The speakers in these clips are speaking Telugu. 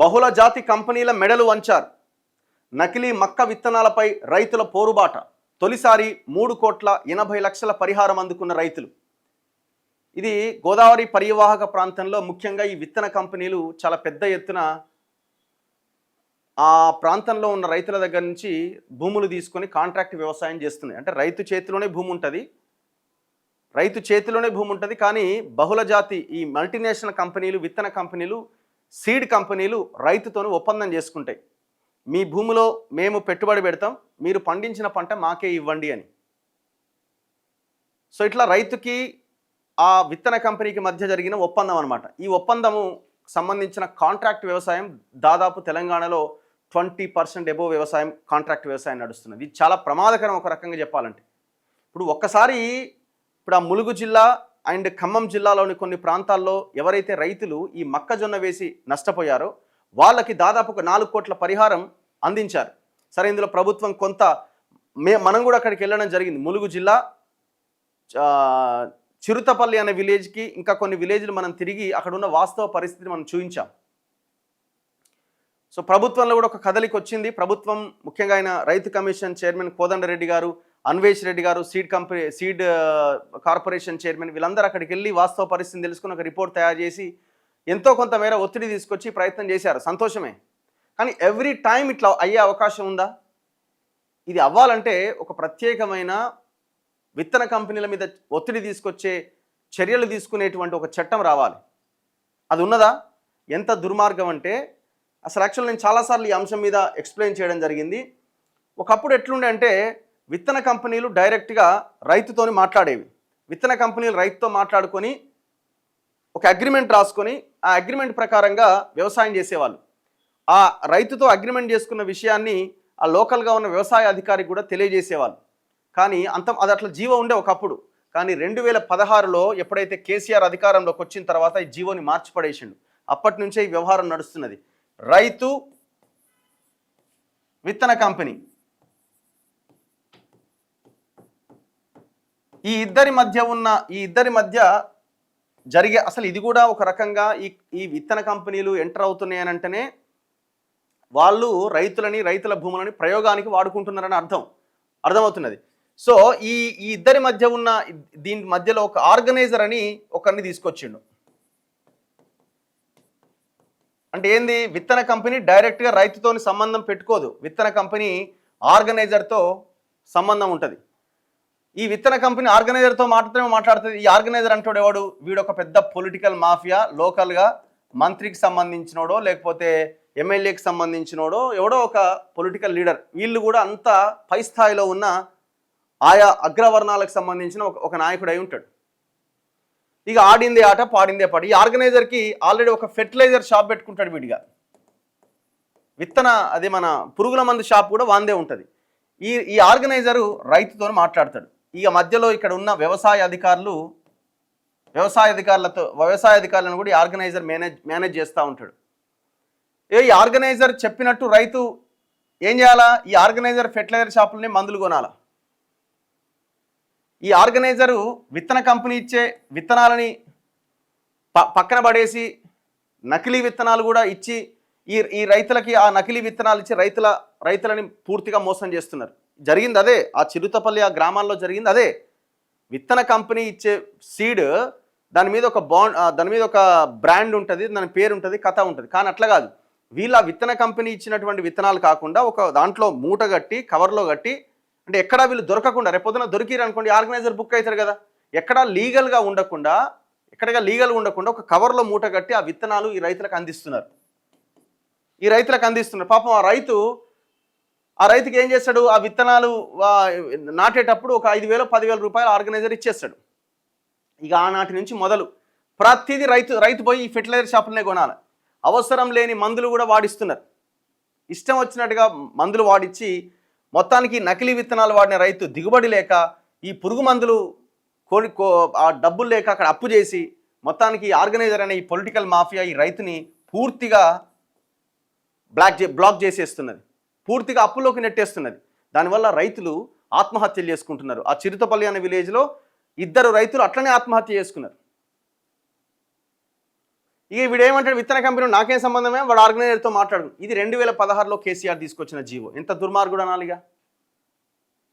బహుళ జాతి కంపెనీల మెడలు వంచారు. నకిలీ మక్క విత్తనాలపై రైతుల పోరుబాట. తొలిసారి 3,80,00,000 పరిహారం అందుకున్న రైతులు. ఇది గోదావరి పరివాహక ప్రాంతంలో ముఖ్యంగా ఈ విత్తన కంపెనీలు చాలా పెద్ద ఎత్తున ఆ ప్రాంతంలో ఉన్న రైతుల దగ్గర నుంచి భూములు తీసుకొని కాంట్రాక్ట్ వ్యవసాయం చేస్తున్నాయి. అంటే రైతు చేతిలోనే భూమి ఉంటుంది, కానీ బహుళ జాతి ఈ మల్టీనేషనల్ కంపెనీలు, విత్తన కంపెనీలు, సీడ్ కంపెనీలు రైతుతోని ఒప్పందం చేసుకుంటాయి. మీ భూమిలో మేము పెట్టుబడి పెడతాం, మీరు పండించిన పంట మాకే ఇవ్వండి అని. సో ఇట్లా రైతుకి ఆ విత్తన కంపెనీకి మధ్య జరిగిన ఒప్పందం అనమాట. ఈ ఒప్పందము సంబంధించిన కాంట్రాక్ట్ వ్యవసాయం దాదాపు తెలంగాణలో 20% ఎబో వ్యవసాయం, కాంట్రాక్ట్ వ్యవసాయం నడుస్తున్నది. ఇది చాలా ప్రమాదకరం ఒక రకంగా చెప్పాలంటే. ఇప్పుడు ఆ ములుగు జిల్లా అండ్ ఖమ్మం జిల్లాలోని కొన్ని ప్రాంతాల్లో ఎవరైతే రైతులు ఈ మొక్కజొన్న వేసి నష్టపోయారో వాళ్ళకి దాదాపు ఒక 4 కోట్ల పరిహారం అందించారు. సరే, ఇందులో ప్రభుత్వం కొంత మనం కూడా అక్కడికి వెళ్ళడం జరిగింది. ములుగు జిల్లా చిరుతపల్లి అనే విలేజ్కి ఇంకా కొన్ని విలేజ్లు మనం తిరిగి అక్కడ ఉన్న వాస్తవ పరిస్థితిని మనం చూపించాం. సో ప్రభుత్వంలో కూడా ఒక కదలిక వచ్చింది. ప్రభుత్వం ముఖ్యంగా ఆయన రైతు కమిషన్ చైర్మన్ కోదండరెడ్డి గారు, అన్వేష్ రెడ్డి గారు, సీడ్ కార్పొరేషన్ చైర్మన్, వీళ్ళందరూ అక్కడికి వెళ్ళి వాస్తవ పరిస్థితిని తెలుసుకుని ఒక రిపోర్ట్ తయారు చేసి ఎంతో కొంత మేర ఒత్తిడి తీసుకొచ్చి ప్రయత్నం చేశారు. సంతోషమే. కానీ ఎవ్రీ టైం ఇట్లా అయ్యే అవకాశం ఉందా? ఇది అవ్వాలంటే ఒక ప్రత్యేకమైన విత్తన కంపెనీల మీద ఒత్తిడి తీసుకొచ్చే చర్యలు తీసుకునేటువంటి ఒక చట్టం రావాలి. అది ఉన్నదా? ఎంత దుర్మార్గం అంటే అసలు యాక్చువల్ నేను చాలాసార్లు ఈ అంశం మీద ఎక్స్ప్లెయిన్ చేయడం జరిగింది. ఒకప్పుడు ఎట్లుండే అంటే విత్తన కంపెనీలు డైరెక్ట్గా రైతుతోని మాట్లాడేవి. విత్తన కంపెనీలు రైతుతో మాట్లాడుకొని ఒక అగ్రిమెంట్ రాసుకొని ఆ అగ్రిమెంట్ ప్రకారంగా వ్యవసాయం చేసేవాళ్ళు. ఆ రైతుతో అగ్రిమెంట్ చేసుకున్న విషయాన్ని ఆ లోకల్గా ఉన్న వ్యవసాయ అధికారికి కూడా తెలియజేసేవాళ్ళు. కానీ అది అట్లా జీవో ఉండే ఒకప్పుడు. కానీ 2016లో ఎప్పుడైతే కేసీఆర్ అధికారంలోకి వచ్చిన తర్వాత ఈ జీవోని మార్చిపడేసిండు. అప్పటి నుంచే ఈ వ్యవహారం నడుస్తున్నది. రైతు, విత్తన కంపెనీ, ఈ ఇద్దరి మధ్య జరిగే అసలు ఇది కూడా ఒక రకంగా ఈ విత్తన కంపెనీలు ఎంటర్ అవుతున్నాయని అంటేనే వాళ్ళు రైతుల భూములని ప్రయోగానికి వాడుకుంటున్నారని అర్థమవుతున్నది. సో ఈ ఇద్దరి మధ్య ఉన్న దీని మధ్యలో ఒక ఆర్గనైజర్ అని ఒకరిని తీసుకొచ్చిండు. అంటే ఏంది? విత్తన కంపెనీ డైరెక్ట్గా రైతుతోని సంబంధం పెట్టుకోదు. విత్తన కంపెనీ ఆర్గనైజర్తో సంబంధం ఉంటుంది. ఈ విత్తన కంపెనీ ఆర్గనైజర్తో మాట్లాడుతుంది. ఈ ఆర్గనైజర్ అంటాడు ఎవడు? వీడు ఒక పెద్ద పొలిటికల్ మాఫియా, లోకల్గా మంత్రికి సంబంధించినోడో లేకపోతే ఎమ్మెల్యేకి సంబంధించినోడో ఎవడో ఒక పొలిటికల్ లీడర్. వీళ్ళు కూడా అంత పై స్థాయిలో ఉన్న ఆయా అగ్రవర్ణాలకు సంబంధించిన ఒక నాయకుడు అయి ఉంటాడు. ఇక ఆడిందే ఆట, పాడిందే పాట. ఈ ఆర్గనైజర్కి ఆల్రెడీ ఒక ఫెర్టిలైజర్ షాప్ పెట్టుకుంటాడు విడిగా. అదే మన పురుగుల మందు షాప్ కూడా వాందే ఉంటుంది. ఈ ఆర్గనైజరు రైతుతో మాట్లాడతాడు. ఇక మధ్యలో ఇక్కడ ఉన్న వ్యవసాయ అధికారులను కూడా ఈ ఆర్గనైజర్ మేనేజ్ చేస్తూ ఉంటాడు. ఈ ఆర్గనైజర్ చెప్పినట్టు రైతు ఏం చేయాలా? ఈ ఆర్గనైజర్ ఫెర్టిలైజర్ షాపులని మందులు కొనాలా. ఈ ఆర్గనైజరు విత్తన కంపెనీ ఇచ్చే విత్తనాలని పక్కన పడేసి నకిలీ విత్తనాలు కూడా ఇచ్చి ఈ రైతులకి ఆ నకిలీ విత్తనాలు ఇచ్చి రైతులని పూర్తిగా మోసం చేస్తున్నారు. జరిగింది అదే. ఆ చిరుతపల్లి ఆ గ్రామాల్లో జరిగింది అదే. విత్తన కంపెనీ ఇచ్చే సీడ్ దాని మీద ఒక బ్రాండ్ ఉంటుంది, దాని పేరు ఉంటుంది, కథ ఉంటుంది. కానీ అట్లా కాదు. వీళ్ళ విత్తన కంపెనీ ఇచ్చినటువంటి విత్తనాలు కాకుండా ఒక దాంట్లో మూట కట్టి కవర్లో కట్టి, అంటే ఎక్కడా వీళ్ళు దొరకకుండా, రేపొద్దున దొరికిరు అనుకోండి ఆర్గనైజర్ బుక్ అవుతారు కదా, ఎక్కడా లీగల్గా ఉండకుండా ఒక కవర్లో మూట కట్టి ఆ విత్తనాలు ఈ రైతులకు అందిస్తున్నారు. పాపం ఆ రైతుకి ఏం చేస్తాడు? ఆ విత్తనాలు నాటేటప్పుడు ఒక 5,000 10,000 రూపాయలు ఆర్గనైజర్ ఇచ్చేస్తాడు. ఇక ఆనాటి నుంచి మొదలు ప్రతిదీ రైతు పోయి ఈ ఫెర్టిలైజర్ షాపులనే కొనాలి. అవసరం లేని మందులు కూడా వాడిస్తున్నారు. ఇష్టం వచ్చినట్టుగా మందులు వాడిచ్చి మొత్తానికి నకిలీ విత్తనాలు వాడిన రైతు దిగుబడి లేక, ఈ పురుగు మందులు ఆ డబ్బులు లేక అక్కడ అప్పు చేసి మొత్తానికి ఆర్గనైజర్ అనే ఈ పొలిటికల్ మాఫియా ఈ రైతుని పూర్తిగా బ్లాక్ చేసేస్తున్నది, పూర్తిగా అప్పులోకి నెట్టేస్తున్నది. దానివల్ల రైతులు ఆత్మహత్యలు చేసుకుంటున్నారు. ఆ చిరుతపల్లి అనే విలేజ్లో 2 రైతులు అట్లనే ఆత్మహత్య చేసుకున్నారు. ఇక వీడు ఏమంటాడు, విత్తన కంపెనీ నాకేం సంబంధమే, వాడు ఆర్గనైజర్తో మాట్లాడు. ఇది 2016లో కేసీఆర్ తీసుకొచ్చిన జీవో. ఎంత దుర్మార్గుడు అనాలిగా.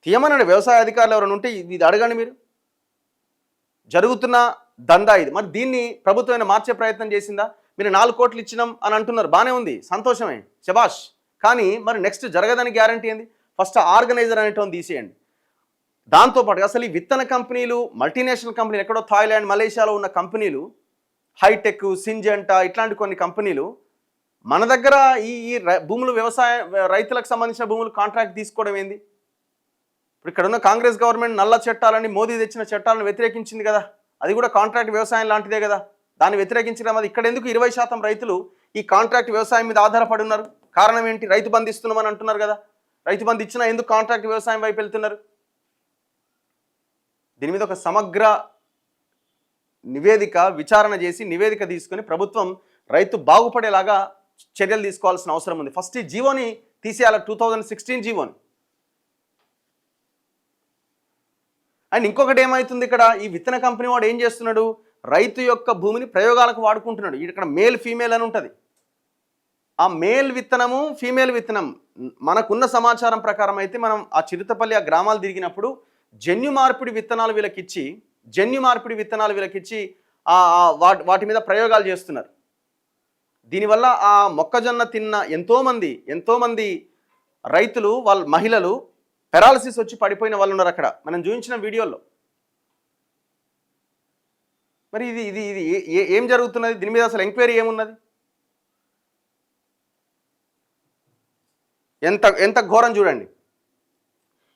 తీయమన్నాడు. వ్యవసాయ అధికారులు ఎవరైనా ఉంటే ఇది అడగండి. మీరు జరుగుతున్న దందా ఇది. మరి దీన్ని ప్రభుత్వం మార్చే ప్రయత్నం చేసిందా? మీరు 4 కోట్లు ఇచ్చినాం అని అంటున్నారు, బాగానే ఉంది, సంతోషమే, శబాష్. కానీ మరి నెక్స్ట్ జరగదని గ్యారంటీ ఏంది? ఫస్ట్ ఆర్గనైజర్ అనేటువంటి తీసేయండి. దాంతోపాటు అసలు ఈ విత్తన కంపెనీలు, మల్టీనేషనల్ కంపెనీలు, ఎక్కడో థాయిలాండ్, మలేషియాలో ఉన్న కంపెనీలు, హైటెక్, సింజెంటా ఇట్లాంటి కొన్ని కంపెనీలు మన దగ్గర ఈ భూములు, వ్యవసాయ రైతులకు సంబంధించిన భూములు కాంట్రాక్ట్ తీసుకోవడం ఏంది? ఇప్పుడు ఇక్కడ ఉన్న కాంగ్రెస్ గవర్నమెంట్ నల్ల చట్టాలని, మోదీ తెచ్చిన చట్టాలను వ్యతిరేకించింది కదా. అది కూడా కాంట్రాక్ట్ వ్యవసాయం లాంటిదే కదా. దాన్ని వ్యతిరేకించడం అది ఇక్కడ ఎందుకు 20% రైతులు ఈ కాంట్రాక్ట్ వ్యవసాయం మీద ఆధారపడి ఉన్నారు? కారణం ఏంటి? రైతు బంధు ఇస్తున్నామని అంటున్నారు కదా. రైతు బంధు ఇచ్చినా ఎందుకు కాంట్రాక్ట్ వ్యవసాయం వైపు వెళ్తున్నారు? దీని మీద ఒక సమగ్ర నివేదిక, విచారణ చేసి నివేదిక తీసుకొని ప్రభుత్వం రైతు బాగుపడేలాగా చర్యలు తీసుకోవాల్సిన అవసరం ఉంది. ఫస్ట్ ఈ జీవోని తీసేయాలి, 2016 జీవోని. అండ్ ఇంకొకటి ఏమవుతుంది ఇక్కడ, ఈ విత్తన కంపెనీ వాడు ఏం చేస్తున్నాడు, రైతు యొక్క భూమిని ప్రయోగాలకు వాడుకుంటున్నాడు. ఇక్కడ మేల్ ఫీమేల్ అని ఉంటుంది. ఆ మేల్ విత్తనము, ఫీమేల్ విత్తనం, మనకున్న సమాచారం ప్రకారం అయితే మనం ఆ చిరుతపల్లి ఆ గ్రామాలు తిరిగినప్పుడు జన్యు మార్పిడి విత్తనాలు వీళ్ళకిచ్చి వాటి మీద ప్రయోగాలు చేస్తున్నారు. దీనివల్ల ఆ మొక్కజొన్న తిన్న ఎంతోమంది రైతులు, వాళ్ళ మహిళలు పెరాలసిస్ వచ్చి పడిపోయిన వాళ్ళు ఉన్నారు అక్కడ, మనం చూపించిన వీడియోలో. మరి ఇది ఏం జరుగుతున్నది? దీని మీద అసలు ఎంక్వైరీ ఏమున్నది? ఎంత ఘోరం చూడండి.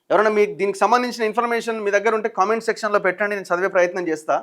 ఎవరైనా మీకు దీనికి సంబంధించిన ఇన్ఫర్మేషన్ మీ దగ్గర ఉంటే కామెంట్ సెక్షన్లో పెట్టండి, నేను చదివే ప్రయత్నం చేస్తా.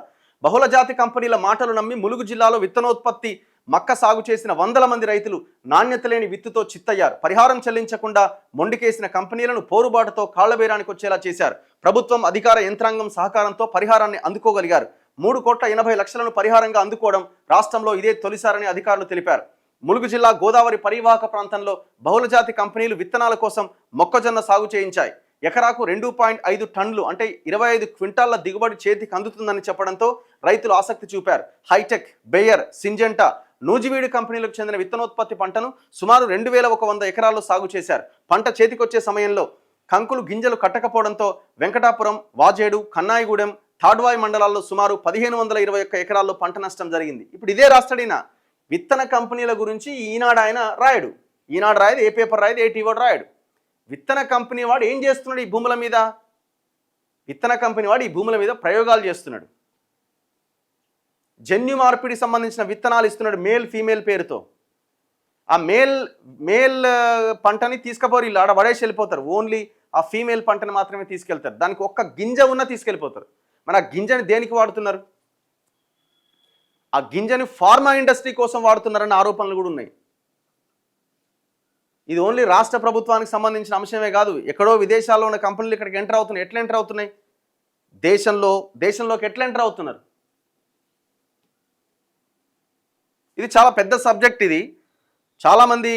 బహుళ జాతి కంపెనీల మాటలు నమ్మి ములుగు జిల్లాలో విత్తనోత్పత్తి మక్క సాగు చేసిన 100 మంది రైతులు నాణ్యత లేని విత్తుతో చిత్తయ్యారు. పరిహారం చెల్లించకుండా మొండికేసిన కంపెనీలను పోరుబాటుతో కాళ్లబేరానికి వచ్చేలా చేశారు. ప్రభుత్వం అధికార యంత్రాంగం సహకారంతో పరిహారాన్ని అందుకోగలిగారు. 3,80,00,000 పరిహారంగా అందుకోవడం రాష్ట్రంలో ఇదే తొలిసారని అధికారులు తెలిపారు. ములుగు జిల్లా గోదావరి పరివాహక ప్రాంతంలో బహుళజాతి కంపెనీలు విత్తనాల కోసం మొక్కజొన్న సాగు చేయించాయి. ఎకరాకు 2.5 టన్నులు అంటే 25 క్వింటాళ్ల దిగుబడి చేతికి అందుతుందని చెప్పడంతో రైతులు ఆసక్తి చూపారు. హైటెక్, బేయర్, సింజెంటా, నూజివీడు కంపెనీలకు చెందిన విత్తనోత్పత్తి పంటను సుమారు 2,100 ఎకరాల్లో సాగు చేశారు. పంట చేతికొచ్చే సమయంలో కంకులు గింజలు కట్టకపోవడంతో వెంకటాపురం, వాజేడు, కన్నాయిగూడెం, తాడ్వాయి మండలాల్లో సుమారు 1,521 ఎకరాల్లో పంట నష్టం జరిగింది. ఇప్పుడు ఇదే రాస్తాడిన విత్తన కంపెనీల గురించి ఈనాడు ఆయన రాయడు. ఈనాడు రాయదు, ఏ పేపర్ రాయదు, ఏ టీవీ రాయడు. విత్తన కంపెనీ వాడు ఏం చేస్తున్నాడు ఈ భూముల మీద? విత్తన కంపెనీ వాడు ఈ భూముల మీద ప్రయోగాలు చేస్తున్నాడు. జన్యు మార్పిడి సంబంధించిన విత్తనాలు ఇస్తున్నాడు మేల్ ఫీమేల్ పేరుతో. ఆ మేల్ పంటని తీసుకుపోరు, వీళ్ళు ఆడ పడేసి వెళ్ళిపోతారు. ఓన్లీ ఆ ఫీమేల్ పంటని మాత్రమే తీసుకెళ్తారు. దానికి ఒక్క గింజ ఉన్నా తీసుకెళ్ళిపోతారు. మరి ఆ గింజని దేనికి వాడుతున్నారు? ఆ గింజని ఫార్మా ఇండస్ట్రీ కోసం వాడుతున్నారన్న ఆరోపణలు కూడా ఉన్నాయి. ఇది ఓన్లీ రాష్ట్ర ప్రభుత్వానికి సంబంధించిన అంశమే కాదు, ఎక్కడో విదేశాల్లో ఉన్న కంపెనీలు ఇక్కడికి ఎంటర్ అవుతున్నాయి. ఎట్లా ఎంటర్ అవుతున్నాయి? దేశంలోకి ఎట్లా ఎంటర్ అవుతున్నారు? ఇది చాలా పెద్ద సబ్జెక్ట్. ఇది చాలామంది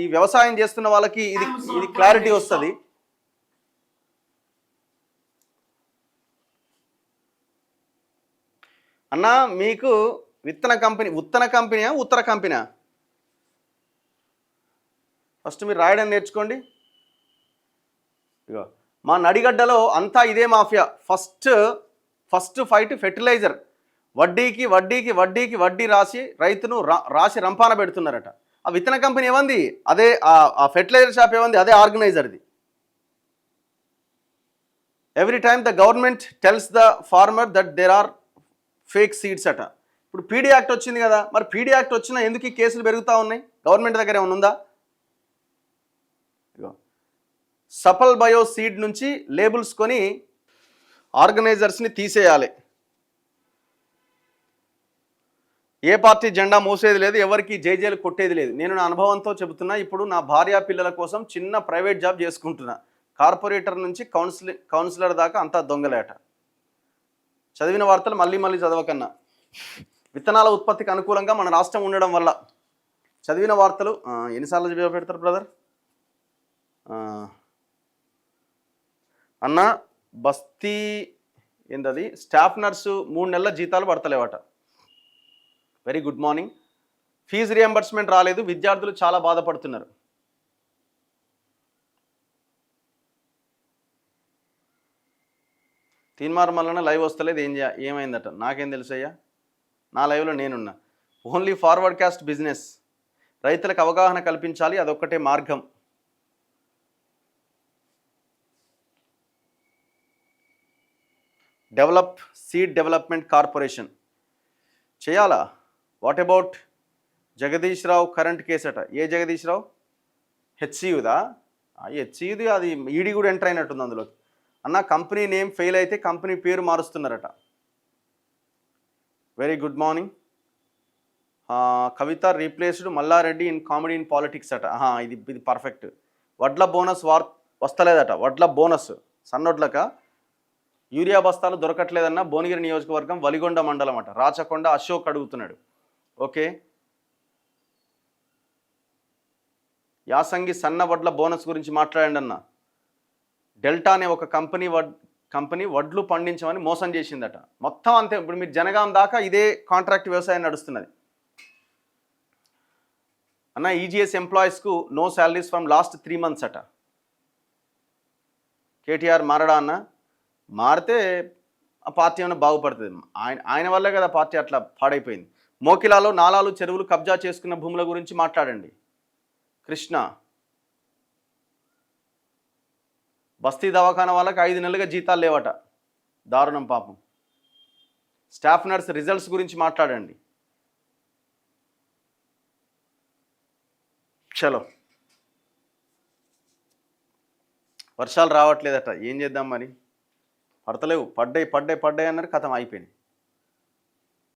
ఈ వ్యవసాయం చేస్తున్న వాళ్ళకి ఇది క్లారిటీ వస్తుంది. అన్నా, మీకు ఉత్తర కంపెనీ ఫస్ట్ మీరు రాయడం నేర్చుకోండి. ఇగో మా నడిగడ్డలో అంతా ఇదే మాఫియా. First fight fertiliser. వడ్డీకి వడ్డీ రాసి రైతును రాసి రంపాన పెడుతున్నారట. ఆ విత్తన కంపెనీ ఏమంది? అదే ఆ ఫెర్టిలైజర్ షాప్ ఏమంది? అదే ఆర్గనైజర్ది. Every time the government tells the farmer that there are fake seeds అట. ఇప్పుడు పీడీ యాక్ట్ వచ్చింది కదా, మరి పీడీ యాక్ట్ వచ్చినా ఎందుకు ఈ కేసులు పెరుగుతూ ఉన్నాయి? గవర్నమెంట్ దగ్గర ఏమైనా ఉందా? సఫల్ బయో సీడ్ నుంచి లేబుల్స్ కొని ఆర్గనైజర్స్ని తీసేయాలి. ఏ పార్టీ జెండా మోసేది లేదు, ఎవరికి జైజేలు కొట్టేది లేదు. నేను నా అనుభవంతో చెబుతున్నా. ఇప్పుడు నా భార్య పిల్లల కోసం చిన్న ప్రైవేట్ జాబ్ చేసుకుంటున్నా. కార్పొరేటర్ నుంచి కౌన్సిలర్ దాకా అంతా దొంగలేట. చదివిన వార్తలు మళ్ళీ చదవకన్నా. విత్తనాల ఉత్పత్తికి అనుకూలంగా మన రాష్ట్రం ఉండడం వల్ల చదివిన వార్తలు ఎన్నిసార్లు పెడతారు బ్రదర్? అన్న, బస్తీ ఏంటది, స్టాఫ్ నర్సు 3 నెలల జీతాలు పడతలేవట. Very good morning. Fee reimbursement రాలేదు, విద్యార్థులు చాలా బాధపడుతున్నారు. తీన్మార్ మల్లన లైవ్ వస్తలేదు, ఏమైందట నాకేం తెలుసయ్యా, నా లైవ్లో నేనున్నా. ఓన్లీ ఫార్వర్డ్ కాస్ట్ బిజినెస్, రైతులకు అవగాహన కల్పించాలి, అదొక్కటే మార్గం. డెవలప్ సీడ్ డెవలప్మెంట్ కార్పొరేషన్ చేయాలా? What about Jagadish Rao current case అట. ఏ జగదీష్ రావు? హెచ్సియుదా? హెచ్సియుది అది ఈడీ కూడా ఎంటర్ అయినట్టుంది అందులోకి. అన్న కంపెనీ నేమ్ ఫెయిల్ అయితే కంపెనీ పేరు మారుస్తున్నారట. Very good morning. Kavitha replaced Mallareddy in comedy in politics అట. ఇది పర్ఫెక్ట్. వడ్ల బోనస్ వస్తలేదట. వడ్ల బోనస్ సన్నొడ్లక యూరియా బస్తాలు దొరకట్లేదన్న భువనగిరి నియోజకవర్గం వలిగొండ మండలం అట. రాచకొండ అశోక్ అడుగుతున్నాడు. ఓకే, యాసంగి సన్న వడ్ల బోనస్ గురించి మాట్లాడండి అన్న. డెల్టా అనే ఒక కంపెనీ వడ్లు పండించమని మోసం చేసిందట. మొత్తం అంతే. ఇప్పుడు మీరు జనగాం దాకా ఇదే కాంట్రాక్ట్ వ్యవసాయం నడుస్తున్నది అన్న. ఈజీఎస్ ఎంప్లాయీస్కు no salaries from last 3 months అట. కేటీఆర్ మారడా అన్న? మారితే ఆ పార్టీ ఏమైనా బాగుపడుతుంది. ఆయన వల్లే కదా పార్టీ అట్లా పాడైపోయింది. మోకిలాలో నాలాలు చెరువులు కబ్జా చేసుకున్న భూముల గురించి మాట్లాడండి. కృష్ణ, బస్తీ దవాఖానా వాళ్ళకి 5 నెలలుగా జీతాలు లేవట. దారుణం పాపం. స్టాఫ్ నర్స్ రిజల్ట్స్ గురించి మాట్లాడండి. చలో, వర్షాలు రావట్లేదట, ఏం చేద్దాం మరి? పడతలేవు. పడ్డాయి అన్నారు, కథం అయిపోయింది.